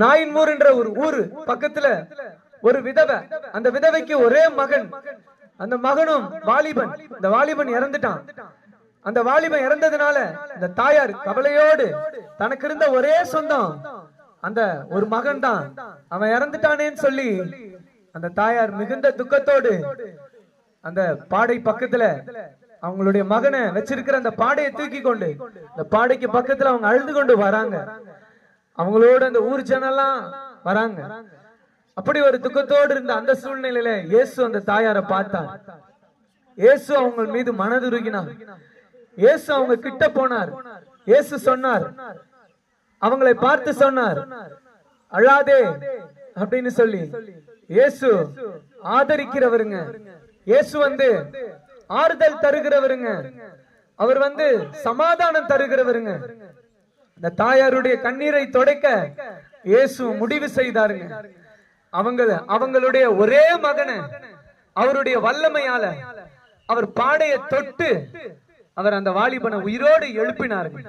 நாயின்மூர் என்ற ஒரு ஊரு பக்கத்துல ஒரு விதவை. அந்த விதவைக்கு ஒரே மகன். அந்த மகனும் வாலிபன். இந்த வாலிபன் இறந்துட்டான். அந்த வாலிபன் இறந்ததுனால இந்த தாயார் கவலையோடு தனக்கு இருந்த ஒரே சொந்தம் அந்த ஒரு மகன் தான், அவன் இறந்துட்டானேன்னு சொல்லி அந்த தாயார் மிகுந்த துக்கத்தோடு அந்த பாடை பக்கத்துல அவங்களுடைய மகனை வச்சிருக்கிற அந்த பாடையை தூக்கி கொண்டு இந்த பாடைக்கு பக்கத்துல அவங்க அழுது கொண்டு வராங்க. அவங்களோட அந்த ஊர் ஜனெல்லாம் வராங்க. அப்படி ஒரு துக்கத்தோடு இருந்த அந்த சூழ்நிலையில இயேசு அந்த தாயாரை பார்த்தார். இயேசு அவங்க மீது மனதுருகினார். இயேசு அவங்க கிட்ட போனார். இயேசு சொன்னார், அவங்களை பார்த்து சொன்னார், அழாதே அப்படின்னு சொல்லி. இயேசு ஆதரிக்கிறவருங்க. இயேசு ஆறுதல் தருகிறவருங்க. அவர் சமாதானம் தருகிறவருங்க. இந்த தாயாருடைய கண்ணீரை துடைக்க இயேசு முடிவு செய்தாருங்க. அவங்களுடைய ஒரே மகனை அவருடைய வல்லமையால அவர் பாடையை தொட்டு அவர் அந்த வாலிபனை உயிரோடு எழுப்பினார்கள்.